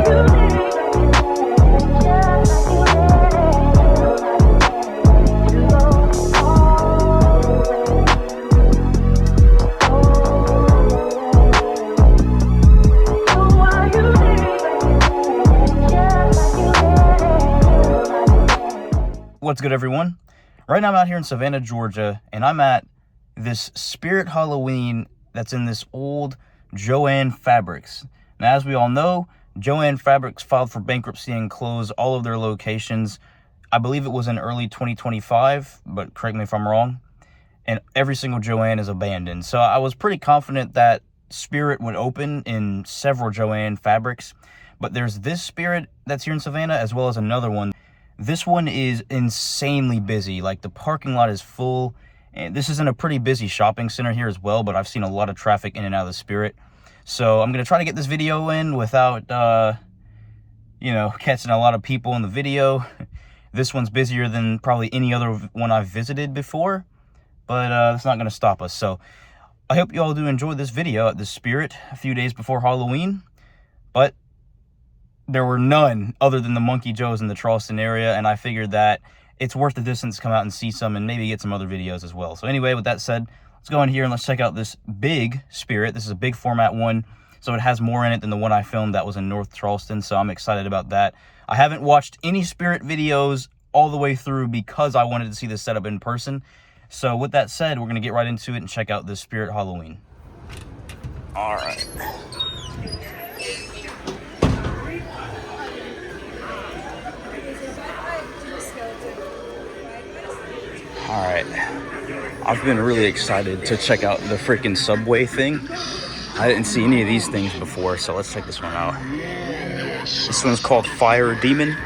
What's good, everyone? Right now I'm out here in Savannah, Georgia, and I'm at this Spirit Halloween that's in this old Joann Fabrics. Now, as we all know, Joann Fabrics filed for bankruptcy and closed all of their locations. I believe it was in early 2025, but correct me if I'm wrong. And every single Joann is abandoned. So I was pretty confident that Spirit would open in several Joann Fabrics. But there's this Spirit that's here in Savannah, as well as another one. This one is insanely busy. Like, the parking lot is full. And this is in a pretty busy shopping center here as well, but I've seen a lot of traffic in and out of the Spirit. So I'm going to try to get this video in without, catching a lot of people in the video. This one's busier than probably any other one I've visited before, but that's not going to stop us. So I hope you all do enjoy this video at the Spirit a few days before Halloween. But there were none other than the Monkey Joes in the Charleston area, and I figured that it's worth the distance to come out and see some and maybe get some other videos as well. So anyway, with that said, let's go in here and let's check out this big Spirit. This is a big format one, so it has more in it than the one I filmed that was in North Charleston, so I'm excited about that. I haven't watched any Spirit videos all the way through because I wanted to see this setup in person. So with that said, we're going to get right into it and check out this Spirit Halloween. All right. Alright, I've been really excited to check out the freaking subway thing. I didn't see any of these things before, so let's check this one out. This one's called Fire Demon.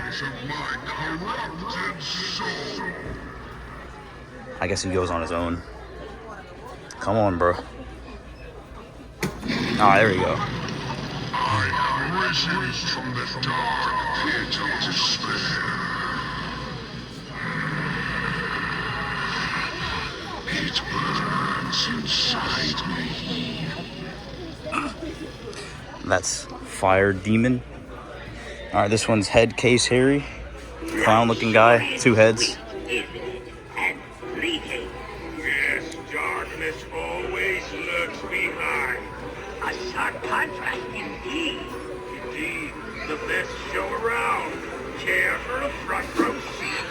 I guess he goes on his own. Come on, bro. Ah, there we go. It burns inside me. That's Fire Demon. Alright, this one's Head Case Harry. Clown looking guy, two heads. Yes, darkness always lurks behind. A sharp contrast indeed. Indeed, the best show around. Care for a front row seat.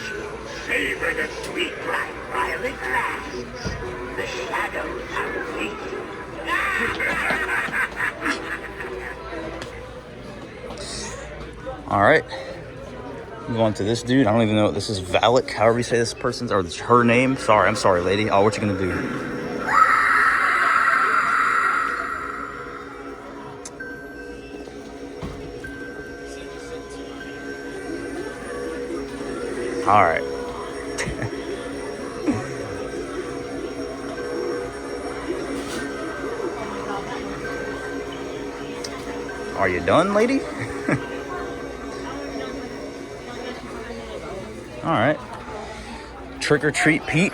Savor the sweet life while it lasts. The shadows are waiting. Alright. Move on to this dude. I don't even know what this is. Valak, however you say this person's or her name. Sorry, I'm sorry, lady. Oh, what you gonna do? Alright. Are you done, lady? Alright. Trick or Treat Pete.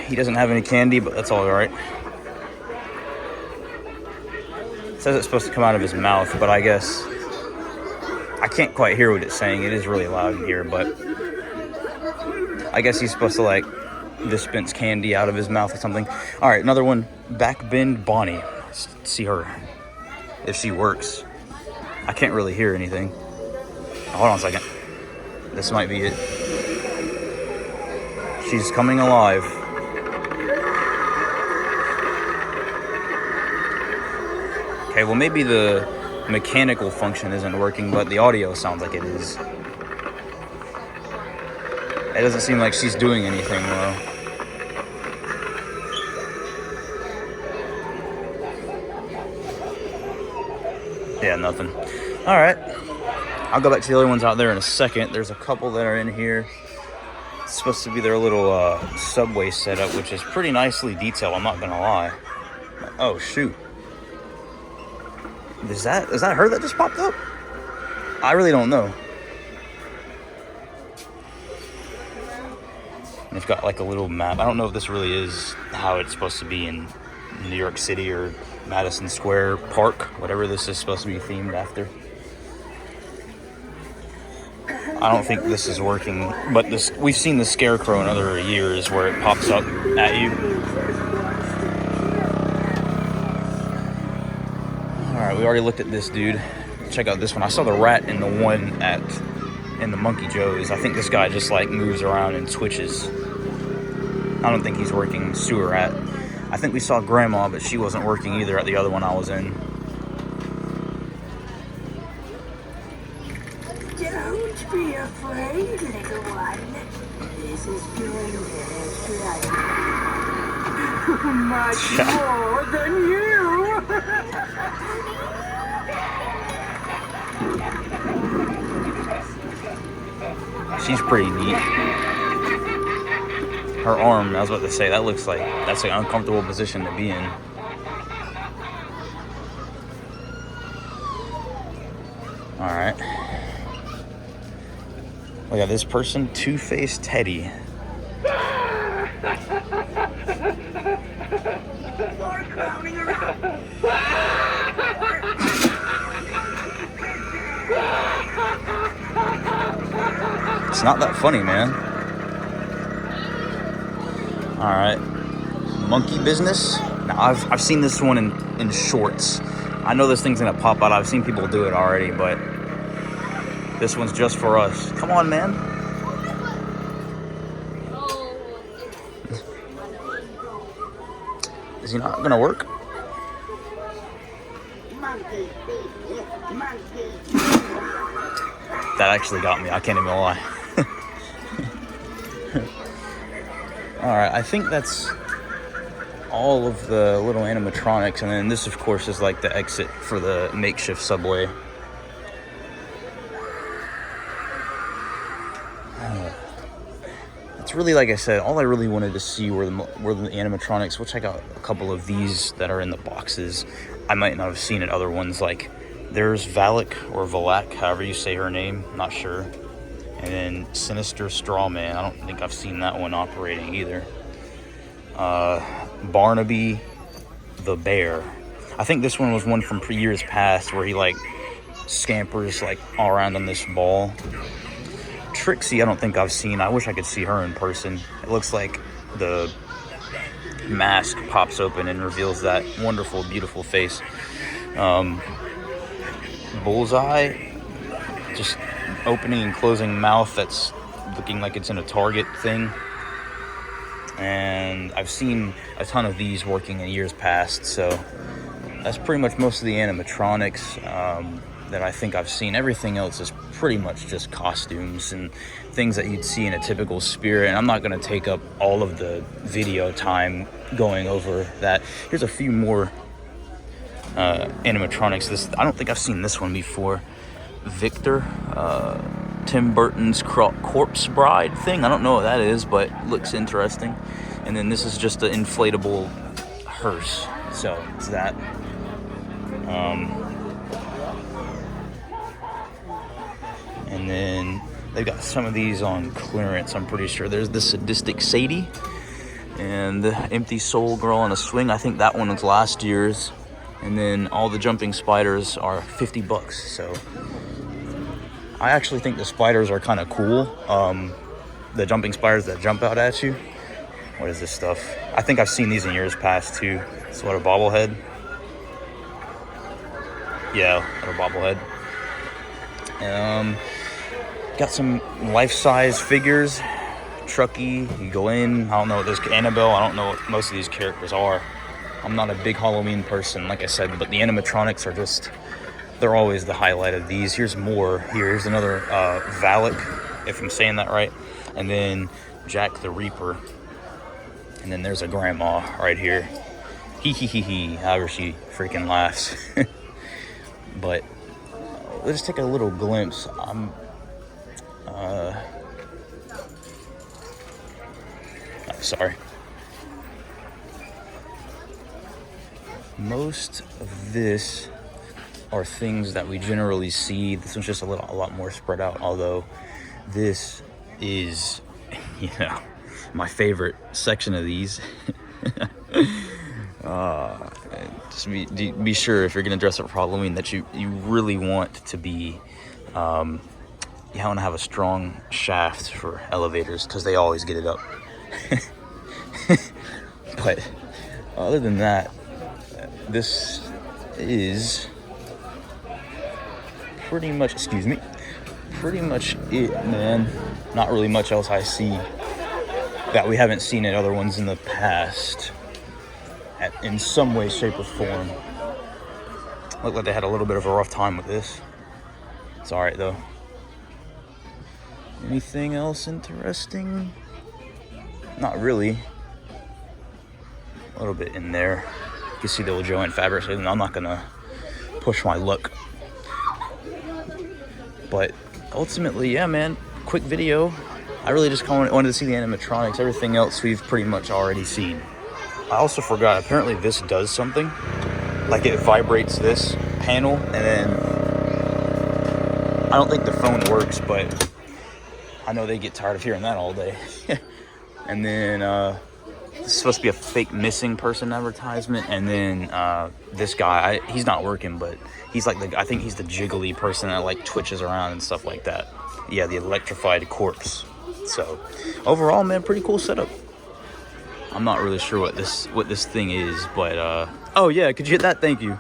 He doesn't have any candy, but that's alright. It says it's supposed to come out of his mouth, but I guess I can't quite hear what it's saying. It is really loud in here, but I guess he's supposed to, like, dispense candy out of his mouth or something. Alright, another one. Backbend Bonnie. Let's see her, if she works. I can't really hear anything. Hold on a second. This might be it. She's coming alive. Okay, well, maybe the mechanical function isn't working, but the audio sounds like it is. It doesn't seem like she's doing anything, though. Yeah, nothing. Alright. I'll go back to the other ones out there in a second. There's a couple that are in here. It's supposed to be their little subway setup, which is pretty nicely detailed, I'm not gonna lie. Oh, shoot. Is that her that just popped up? I really don't know. And it's got like a little map. I don't know if this really is how it's supposed to be in New York City or Madison Square Park, whatever this is supposed to be themed after. I don't think this is working, but this, we've seen the scarecrow in other years where it pops up at you. Alright, we already looked at this dude. Check out this one. I saw the rat in the one in the Monkey Joe's. I think this guy just like moves around and twitches. I don't think he's working sewer rat. I think we saw Grandma, but she wasn't working either at the other one I was in. Don't be afraid, little one. This is going to hurt much more than you. She's pretty neat. Her arm, I was about to say, that looks like that's an uncomfortable position to be in. Alright. Look at this person, Two-Faced Teddy. It's not that funny, man. Alright. Monkey business. Now, I've seen this one in shorts. I know this thing's gonna pop out. I've seen people do it already, but this one's just for us. Come on, man. Is he not gonna work? That actually got me. I can't even lie. Alright, I think that's all of the little animatronics, and then this, of course, is like the exit for the makeshift subway. It's really, like I said, all I really wanted to see were the animatronics. We'll check out a couple of these that are in the boxes. I might not have seen at other ones. Like, there's Valak or Valak, however you say her name, not sure. And then Sinister Strawman. I don't think I've seen that one operating either. Barnaby the Bear. I think this one was one from years past where he like scampers like all around on this ball. Trixie, I don't think I've seen. I wish I could see her in person. It looks like the mask pops open and reveals that wonderful, beautiful face. Bullseye, just opening and closing mouth that's looking like it's in a Target thing. And I've seen a ton of these working in years past, so that's pretty much most of the animatronics that I think I've seen. Everything else is pretty much just costumes and things that you'd see in a typical Spirit, and I'm not going to take up all of the video time going over that. Here's a few more animatronics. I don't think I've seen this one before. Victor, Tim Burton's Corpse Bride thing. I don't know what that is, but it looks interesting. And then this is just an inflatable hearse, so it's that. And then they've got some of these on clearance, I'm pretty sure. There's the Sadistic Sadie and the Empty Soul Girl on a Swing. I think that one was last year's. And then all the jumping spiders are $50, so I actually think the spiders are kind of cool. The jumping spiders that jump out at you. What is this stuff? I think I've seen these in years past too. It's what, a bobblehead? Yeah, what a bobblehead. Got some life-size figures. Chucky, you go in. I don't know what this, Annabelle, I don't know what most of these characters are. I'm not a big Halloween person, like I said, but the animatronics are just, they're always the highlight of these. Here's more. Here's another Valak, if I'm saying that right. And then Jack the Reaper. And then there's a grandma right here. Hee hee hee hee, however she freaking laughs. But let's take a little glimpse. Sorry. Most of this are things that we generally see. This one's just a lot more spread out, although this is, my favorite section of these. Just be sure if you're gonna dress up for Halloween that you really want to be you want to have a strong shaft for elevators because they always get it up. But other than that, this is pretty much, excuse me, pretty much it, man. Not really much else I see that we haven't seen at other ones in the past in some way, shape, or form. Looked like they had a little bit of a rough time with this. It's all right though. Anything else interesting? Not really. A little bit in there. You can see the old Joann Fabrics. I'm not gonna push my luck. But ultimately, yeah, man, quick video. I really just wanted to see the animatronics. Everything else we've pretty much already seen. I also forgot, apparently this does something. Like it vibrates this panel, and then I don't think the phone works, but I know they get tired of hearing that all day. And then this is supposed to be a fake missing person advertisement, and then this guy, he's not working, but he's like I think he's the jiggly person that like twitches around and stuff like that. Yeah, the electrified corpse. So overall, man, pretty cool setup. I'm not really sure what this thing is, but oh yeah, could you hit that? Thank you.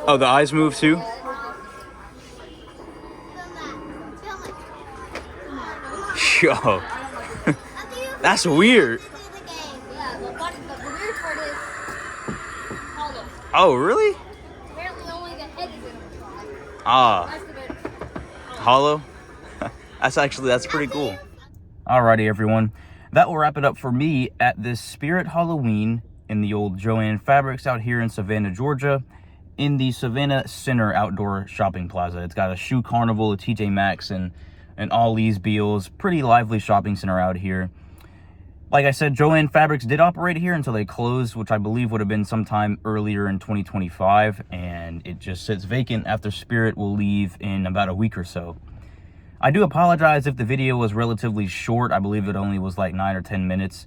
Oh, the eyes move too? Yo. That's weird. Oh, really? Hollow? That's pretty cool. Alrighty, everyone. That will wrap it up for me at this Spirit Halloween in the old Joann Fabrics out here in Savannah, Georgia, in the Savannah Center Outdoor Shopping Plaza. It's got a shoe carnival, a TJ Maxx, and Ollie's Beals. Pretty lively shopping center out here. Like I said, Joann Fabrics did operate here until they closed, which I believe would have been sometime earlier in 2025, and it just sits vacant after Spirit will leave in about a week or so. I do apologize if the video was relatively short. I believe it only was like 9 or 10 minutes.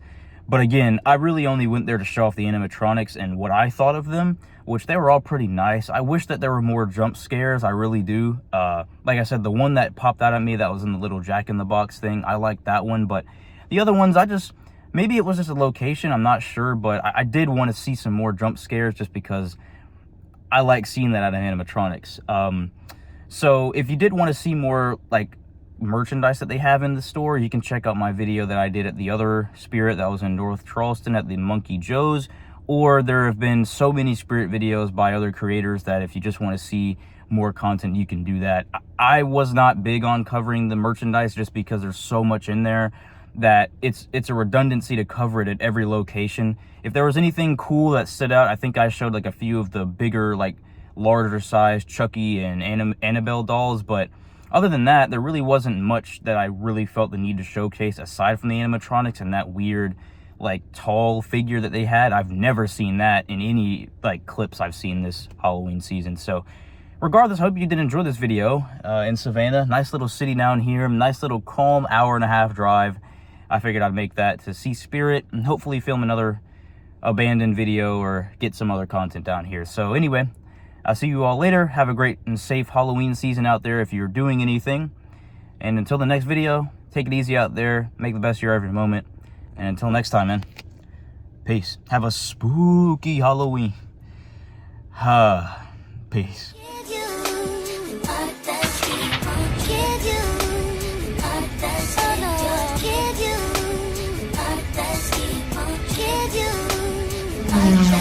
But again, I really only went there to show off the animatronics and what I thought of them, which they were all pretty nice. I wish that there were more jump scares. I really do. Like I said, the one that popped out at me that was in the little Jack-in-the-Box thing, I liked that one. But the other ones, maybe it was just a location, I'm not sure. But I did want to see some more jump scares just because I like seeing that out of animatronics. So if you did want to see more like merchandise that they have in the store, you can check out my video that I did at the other Spirit that was in North Charleston at the Monkey Joe's, or there have been so many Spirit videos by other creators that if you just want to see more content, you can do that. I was not big on covering the merchandise just because there's so much in there that it's a redundancy to cover it at every location. If there was anything cool that stood out, I think I showed like a few of the bigger, like larger size Chucky and Annabelle dolls, but other than that, there really wasn't much that I really felt the need to showcase aside from the animatronics and that weird, like, tall figure that they had. I've never seen that in any, like, clips I've seen this Halloween season. So, regardless, I hope you did enjoy this video in Savannah. Nice little city down here. Nice little calm hour-and-a-half drive. I figured I'd make that to see Spirit and hopefully film another abandoned video or get some other content down here. So, anyway, I'll see you all later. Have a great and safe Halloween season out there if you're doing anything. And until the next video, take it easy out there. Make the best of your every moment. And until next time, man. Peace. Have a spooky Halloween. Peace. Kid you.